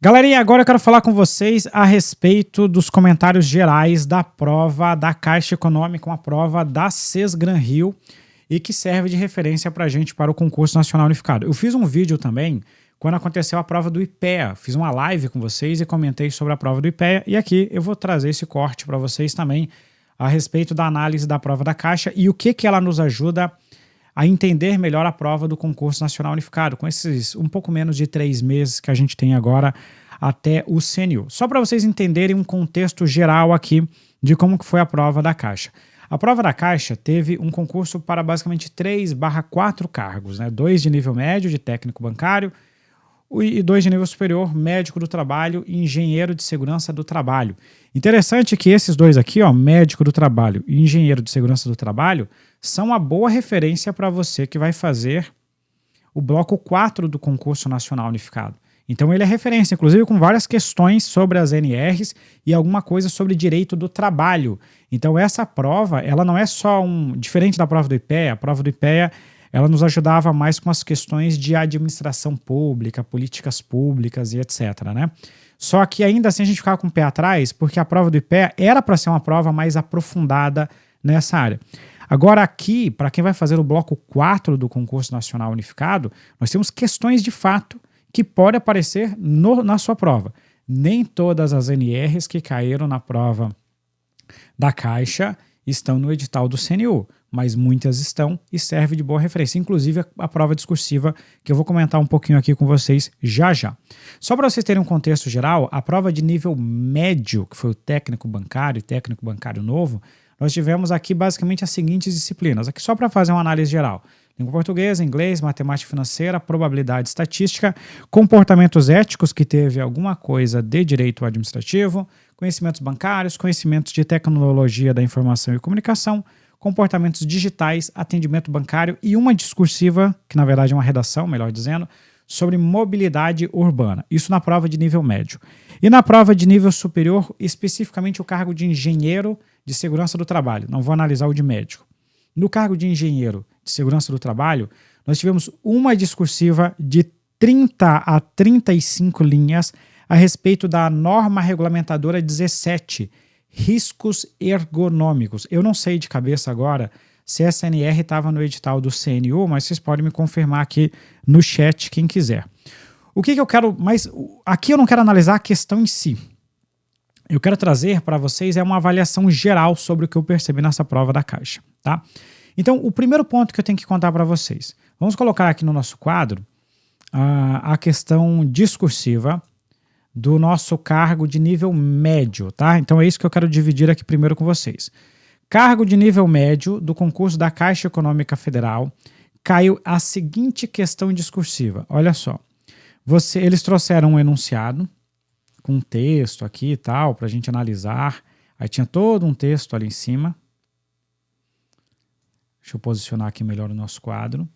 Galerinha, agora eu quero falar com vocês a respeito dos comentários gerais da prova da Caixa Econômica, uma prova da Sesgran Rio e que serve de referência para a gente para o concurso nacional unificado. Eu fiz um vídeo também quando aconteceu a prova do IPEA, fiz uma live com vocês e comentei sobre a prova do IPEA e aqui eu vou trazer esse corte para vocês também a respeito da análise da prova da Caixa e o que ela nos ajuda a entender melhor a prova do concurso nacional unificado, com esses um pouco menos de 3 meses que a gente tem agora até o CNU. Só para vocês entenderem um contexto geral aqui de como que foi a prova da Caixa. A prova da Caixa teve um concurso para basicamente 3/4 cargos, né? 2 de nível médio de técnico bancário e 2 de nível superior, médico do trabalho e engenheiro de segurança do trabalho. Interessante que esses dois aqui, ó, médico do trabalho e engenheiro de segurança do trabalho, são uma boa referência para você que vai fazer o bloco 4 do concurso nacional unificado. Então ele é referência, inclusive com várias questões sobre as NRs e alguma coisa sobre direito do trabalho. Então essa prova, ela não é só diferente da prova do IPEA, a prova do IPEA ela nos ajudava mais com as questões de administração pública, políticas públicas e etc, né? Só que ainda assim a gente ficava com o pé atrás, porque a prova do IPEA era para ser uma prova mais aprofundada nessa área. Agora aqui, para quem vai fazer o bloco 4 do concurso nacional unificado, nós temos questões de fato que podem aparecer na sua prova. Nem todas as NRs que caíram na prova da Caixa estão no edital do CNU, mas muitas estão e serve de boa referência, inclusive a prova discursiva, que eu vou comentar um pouquinho aqui com vocês já já. Só para vocês terem um contexto geral, a prova de nível médio, que foi o técnico bancário e técnico bancário novo, nós tivemos aqui basicamente as seguintes disciplinas, aqui só para fazer uma análise geral. Língua portuguesa, inglês, matemática financeira, probabilidade estatística, comportamentos éticos, que teve alguma coisa de direito administrativo, conhecimentos bancários, conhecimentos de tecnologia da informação e comunicação, comportamentos digitais, atendimento bancário e uma discursiva, que na verdade é uma redação, melhor dizendo, sobre mobilidade urbana. Isso na prova de nível médio. E na prova de nível superior, especificamente o cargo de engenheiro de segurança do trabalho. Não vou analisar o de médico. No cargo de engenheiro de segurança do trabalho, nós tivemos uma discursiva de 30 a 35 linhas a respeito da norma regulamentadora 17, riscos ergonômicos. Eu não sei de cabeça agora se essa NR estava no edital do CNU, mas vocês podem me confirmar aqui no chat, quem quiser. O que eu quero, mas aqui eu não quero analisar a questão em si. Eu quero trazer para vocês uma avaliação geral sobre o que eu percebi nessa prova da Caixa, tá? Então, o primeiro ponto que eu tenho que contar para vocês. Vamos colocar aqui no nosso quadro a questão discursiva do nosso cargo de nível médio, tá? Então é isso que eu quero dividir aqui primeiro com vocês. Cargo de nível médio do concurso da Caixa Econômica Federal, caiu a seguinte questão discursiva. Olha só. Eles trouxeram um enunciado com um texto aqui e tal, para a gente analisar. Aí tinha todo um texto ali em cima. Deixa eu posicionar aqui melhor o nosso quadro.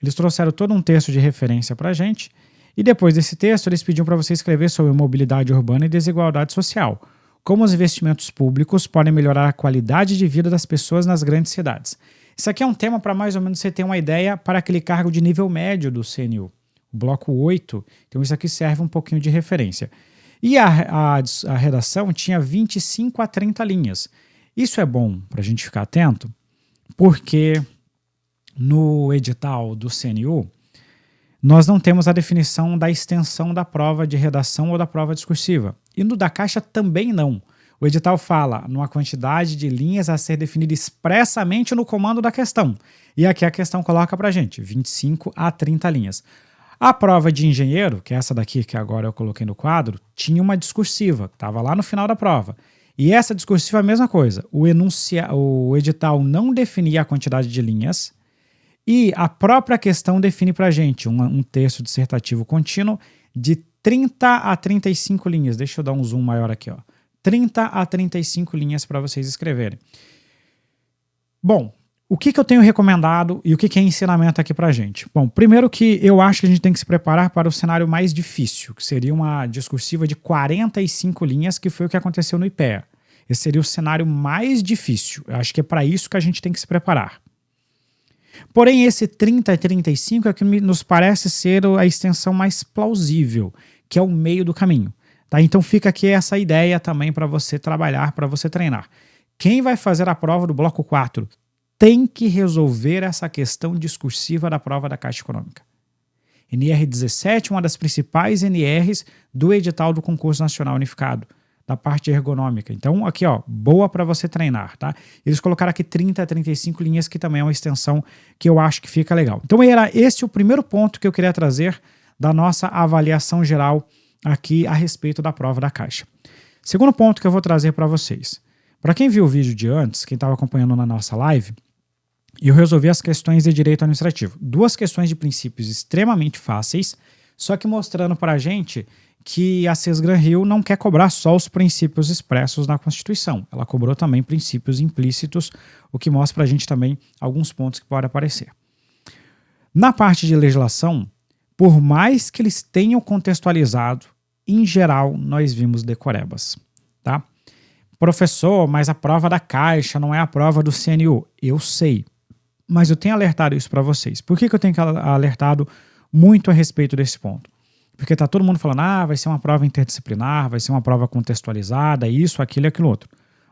Eles trouxeram todo um texto de referência para a gente. E depois desse texto, eles pediam para você escrever sobre mobilidade urbana e desigualdade social. Como os investimentos públicos podem melhorar a qualidade de vida das pessoas nas grandes cidades. Isso aqui é um tema para mais ou menos você ter uma ideia para aquele cargo de nível médio do CNU. O bloco 8. Então isso aqui serve um pouquinho de referência. E a redação tinha 25 a 30 linhas. Isso é bom para a gente ficar atento, porque no edital do CNU, nós não temos a definição da extensão da prova de redação ou da prova discursiva. E no da Caixa também não. O edital fala numa quantidade de linhas a ser definida expressamente no comando da questão. E aqui a questão coloca para a gente 25 a 30 linhas. A prova de engenheiro, que é essa daqui que agora eu coloquei no quadro, tinha uma discursiva, estava lá no final da prova. E essa discursiva é a mesma coisa. O edital não definia a quantidade de linhas e a própria questão define para a gente um texto dissertativo contínuo de 30 a 35 linhas. Deixa eu dar um zoom maior aqui, ó. 30 a 35 linhas para vocês escreverem. Bom, o que eu tenho recomendado e o que é ensinamento aqui para a gente? Bom, primeiro que eu acho que a gente tem que se preparar para o cenário mais difícil, que seria uma discursiva de 45 linhas, que foi o que aconteceu no IPEA. Esse seria o cenário mais difícil. Eu acho que é para isso que a gente tem que se preparar. Porém, esse 30 a 35 é que nos parece ser a extensão mais plausível, que é o meio do caminho. Tá? Então fica aqui essa ideia também para você trabalhar, para você treinar. Quem vai fazer a prova do bloco 4 tem que resolver essa questão discursiva da prova da Caixa Econômica. NR 17, uma das principais NRs do edital do Concurso Nacional Unificado, da parte ergonômica. Então, aqui, ó, boa para você treinar, tá? Eles colocaram aqui 30 a 35 linhas, que também é uma extensão que eu acho que fica legal. Então, era esse o primeiro ponto que eu queria trazer da nossa avaliação geral aqui a respeito da prova da Caixa. Segundo ponto que eu vou trazer para vocês. Para quem viu o vídeo de antes, quem estava acompanhando na nossa live, eu resolvi as questões de direito administrativo. 2 questões de princípios extremamente fáceis, só que mostrando para a gente que a CES-Granrio não quer cobrar só os princípios expressos na Constituição. Ela cobrou também princípios implícitos, o que mostra para a gente também alguns pontos que podem aparecer. Na parte de legislação, por mais que eles tenham contextualizado, em geral, nós vimos decorebas, tá? Professor, mas a prova da Caixa não é a prova do CNU. Eu sei, mas eu tenho alertado isso para vocês. Por que eu tenho alertado muito a respeito desse ponto? Porque tá todo mundo falando, vai ser uma prova interdisciplinar, vai ser uma prova contextualizada, isso, aquilo e aquilo outro.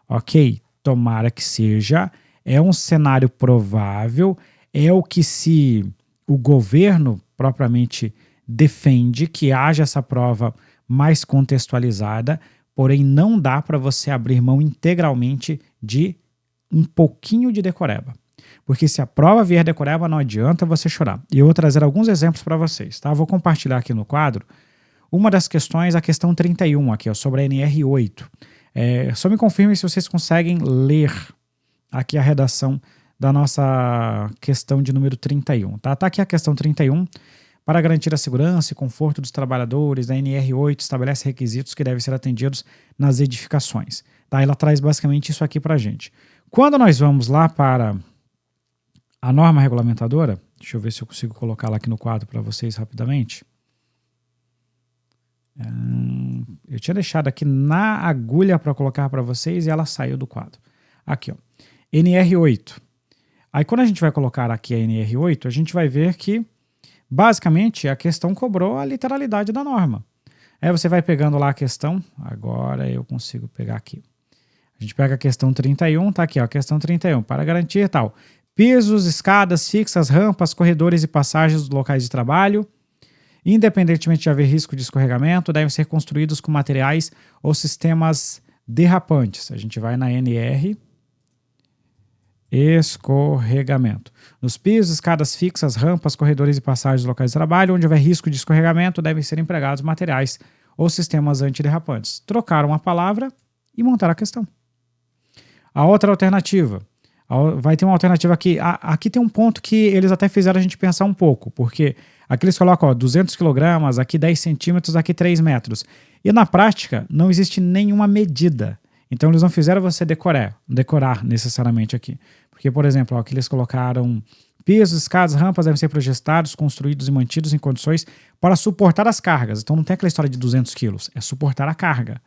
Ok, tomara que seja, é um cenário provável, é o que se o governo propriamente defende, que haja essa prova mais contextualizada, porém não dá para você abrir mão integralmente de um pouquinho de decoreba. Porque se a prova vier decoreba, não adianta você chorar. E eu vou trazer alguns exemplos para vocês, tá? Vou compartilhar aqui no quadro uma das questões, a questão 31 aqui, ó, sobre a NR8. Só me confirme se vocês conseguem ler aqui a redação da nossa questão de número 31, tá? Tá aqui a questão 31. Para garantir a segurança e conforto dos trabalhadores, a NR8 estabelece requisitos que devem ser atendidos nas edificações. Tá? Ela traz basicamente isso aqui para a gente. Quando nós vamos lá para a norma regulamentadora, deixa eu ver se eu consigo colocar lá aqui no quadro para vocês rapidamente. Eu tinha deixado aqui na agulha para colocar para vocês e ela saiu do quadro. Aqui, ó, NR8. Aí quando a gente vai colocar aqui a NR8, a gente vai ver que basicamente a questão cobrou a literalidade da norma. Aí você vai pegando lá a questão, agora eu consigo pegar aqui. A gente pega a questão 31, tá aqui, ó, a questão 31, para garantir tal. Pisos, escadas fixas, rampas, corredores e passagens dos locais de trabalho, independentemente de haver risco de escorregamento, devem ser construídos com materiais ou sistemas derrapantes. A gente vai na NR, escorregamento. Nos pisos, escadas fixas, rampas, corredores e passagens dos locais de trabalho, onde houver risco de escorregamento, devem ser empregados materiais ou sistemas antiderrapantes. Trocaram a palavra e montaram a questão. A outra alternativa, vai ter uma alternativa aqui. Aqui tem um ponto que eles até fizeram a gente pensar um pouco, porque aqui eles colocam 200 kg, aqui 10 centímetros, aqui 3 metros. E na prática não existe nenhuma medida. Então eles não fizeram você decorar necessariamente aqui. Porque, por exemplo, aqui eles colocaram pisos, escadas, rampas devem ser projetados, construídos e mantidos em condições para suportar as cargas. Então não tem aquela história de 200 quilos, é suportar a carga.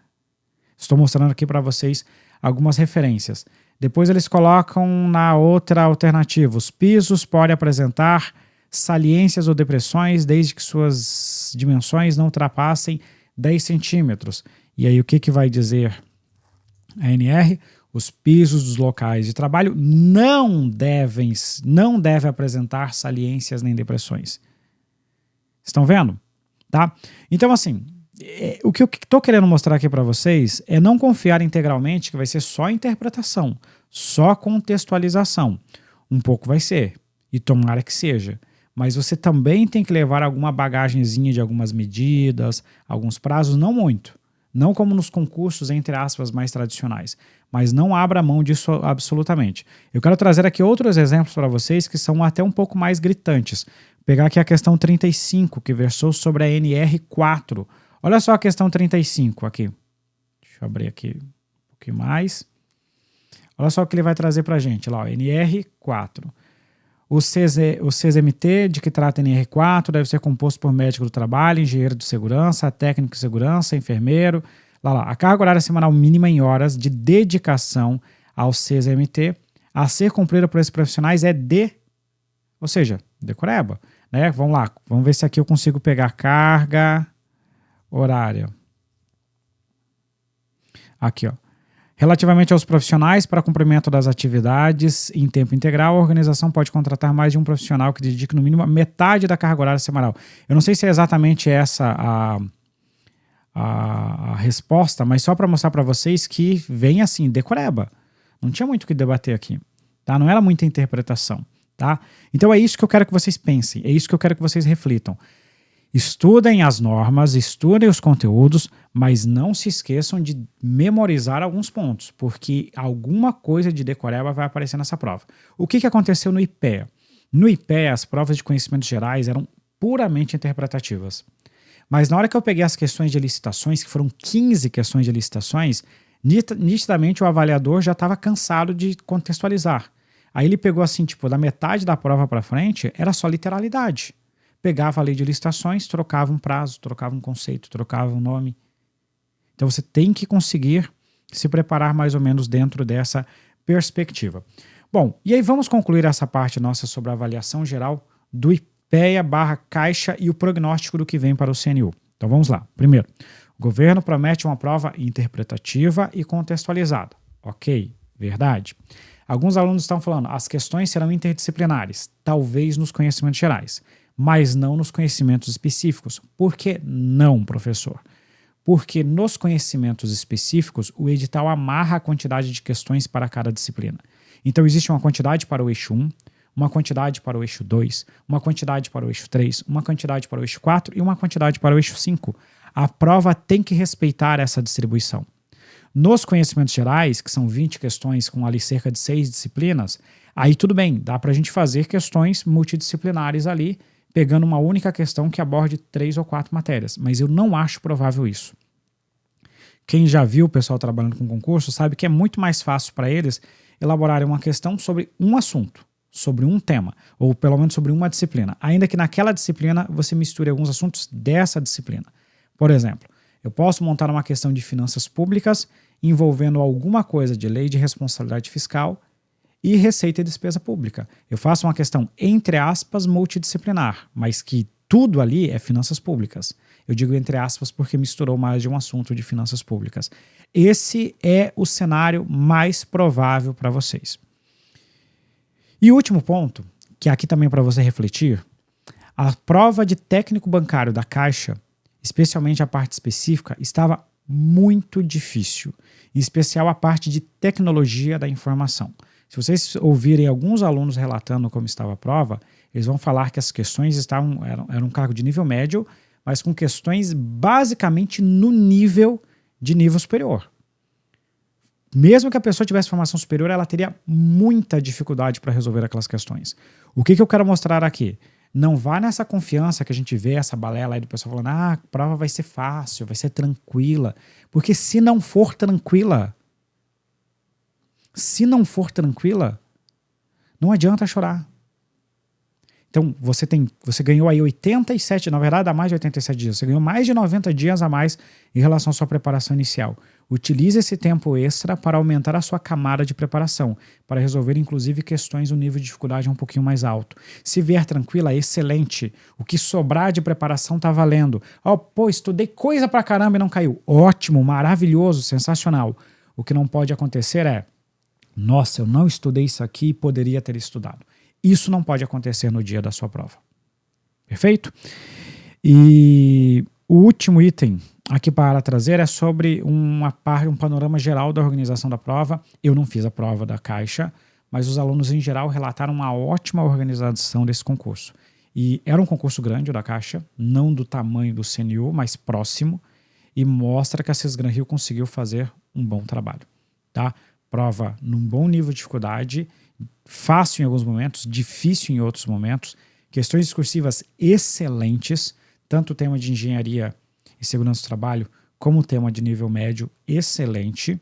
Estou mostrando aqui para vocês algumas referências. Depois eles colocam na outra alternativa, os pisos podem apresentar saliências ou depressões desde que suas dimensões não ultrapassem 10 centímetros. E aí o que vai dizer a NR? Os pisos dos locais de trabalho não devem apresentar saliências nem depressões. Estão vendo? Tá? Então, assim, o que eu estou querendo mostrar aqui para vocês é não confiar integralmente que vai ser só interpretação, só contextualização. Um pouco vai ser, e tomara que seja. Mas você também tem que levar alguma bagagenzinha de algumas medidas, alguns prazos, não muito. Não como nos concursos, entre aspas, mais tradicionais. Mas não abra mão disso absolutamente. Eu quero trazer aqui outros exemplos para vocês que são até um pouco mais gritantes. Vou pegar aqui a questão 35, que versou sobre a NR4. Olha só a questão 35 aqui. Deixa eu abrir aqui um pouquinho mais. Olha só o que ele vai trazer para a gente. Lá, ó, NR4. O CSMT, de que trata a NR4, deve ser composto por médico do trabalho, engenheiro de segurança, técnico de segurança, enfermeiro. A carga horária semanal mínima em horas de dedicação ao CSMT a ser cumprida por esses profissionais é decoreba. Né? Vamos lá, vamos ver se aqui eu consigo pegar carga horária. Aqui, ó. Relativamente aos profissionais, para cumprimento das atividades em tempo integral, a organização pode contratar mais de um profissional que dedique no mínimo metade da carga horária semanal. Eu não sei se é exatamente essa a resposta, mas só para mostrar para vocês que vem assim, decoreba. Não tinha muito o que debater aqui, tá? Não era muita interpretação, tá? Então é isso que eu quero que vocês pensem, é isso que eu quero que vocês reflitam. Estudem as normas, estudem os conteúdos, mas não se esqueçam de memorizar alguns pontos, porque alguma coisa de decoreba vai aparecer nessa prova. O que aconteceu no IPEA? No IPEA, as provas de conhecimentos gerais eram puramente interpretativas. Mas na hora que eu peguei as questões de licitações, que foram 15 questões de licitações, nitidamente o avaliador já estava cansado de contextualizar. Aí ele pegou assim, tipo, da metade da prova para frente, era só literalidade. Pegava a lei de licitações, trocava um prazo, trocava um conceito, trocava um nome. Então você tem que conseguir se preparar mais ou menos dentro dessa perspectiva. Bom, e aí vamos concluir essa parte nossa sobre a avaliação geral do IPEA/Caixa e o prognóstico do que vem para o CNU. Então vamos lá. Primeiro, o governo promete uma prova interpretativa e contextualizada. Ok, verdade. Alguns alunos estão falando, as questões serão interdisciplinares, talvez nos conhecimentos gerais, mas não nos conhecimentos específicos. Por que não, professor? Porque nos conhecimentos específicos, o edital amarra a quantidade de questões para cada disciplina. Então existe uma quantidade para o eixo 1, uma quantidade para o eixo 2, uma quantidade para o eixo 3, uma quantidade para o eixo 4 e uma quantidade para o eixo 5. A prova tem que respeitar essa distribuição. Nos conhecimentos gerais, que são 20 questões com ali cerca de 6 disciplinas, aí tudo bem, dá para a gente fazer questões multidisciplinares ali, pegando uma única questão que aborde 3 ou 4 matérias, mas eu não acho provável isso. Quem já viu o pessoal trabalhando com concurso sabe que é muito mais fácil para eles elaborarem uma questão sobre um assunto, sobre um tema, ou pelo menos sobre uma disciplina, ainda que naquela disciplina você misture alguns assuntos dessa disciplina. Por exemplo, eu posso montar uma questão de finanças públicas envolvendo alguma coisa de lei de responsabilidade fiscal e receita e despesa pública. Eu faço uma questão, entre aspas, multidisciplinar, mas que tudo ali é finanças públicas. Eu digo entre aspas porque misturou mais de um assunto de finanças públicas. Esse é o cenário mais provável para vocês. E o último ponto, que é aqui também para você refletir, a prova de técnico bancário da Caixa, especialmente a parte específica, estava muito difícil, em especial a parte de tecnologia da informação. Se vocês ouvirem alguns alunos relatando como estava a prova, eles vão falar que as questões eram um cargo de nível médio, mas com questões basicamente no nível de nível superior. Mesmo que a pessoa tivesse formação superior, ela teria muita dificuldade para resolver aquelas questões. O que eu quero mostrar aqui? Não vá nessa confiança que a gente vê, essa balela aí do pessoal falando, a prova vai ser fácil, vai ser tranquila. Porque se não for tranquila, não adianta chorar. Então, você ganhou aí 87, na verdade, dá mais de 87 dias. Você ganhou mais de 90 dias a mais em relação à sua preparação inicial. Utilize esse tempo extra para aumentar a sua camada de preparação, para resolver, inclusive, questões do nível de dificuldade um pouquinho mais alto. Se vier tranquila, excelente. O que sobrar de preparação tá valendo. Estudei coisa pra caramba e não caiu. Ótimo, maravilhoso, sensacional. O que não pode acontecer é, nossa, eu não estudei isso aqui e poderia ter estudado. Isso não pode acontecer no dia da sua prova. Perfeito? E o último item aqui para trazer é sobre um panorama geral da organização da prova. Eu não fiz a prova da Caixa, mas os alunos em geral relataram uma ótima organização desse concurso. E era um concurso grande o da Caixa, não do tamanho do CNU, mas próximo, e mostra que a Sesgran-Rio conseguiu fazer um bom trabalho. Tá? Prova num bom nível de dificuldade, fácil em alguns momentos, difícil em outros momentos, questões discursivas excelentes, tanto o tema de engenharia e segurança do trabalho, como o tema de nível médio, excelente.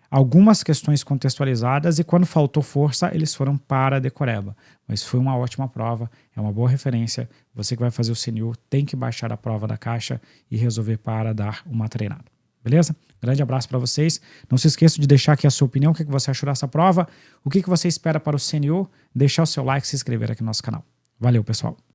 Algumas questões contextualizadas e quando faltou força, eles foram para a decoreba. Mas foi uma ótima prova, é uma boa referência. Você que vai fazer o CNU tem que baixar a prova da Caixa e resolver para dar uma treinada. Beleza? Grande abraço para vocês. Não se esqueça de deixar aqui a sua opinião, o que você achou dessa prova, o que você espera para o CNU, deixar o seu like e se inscrever aqui no nosso canal. Valeu, pessoal!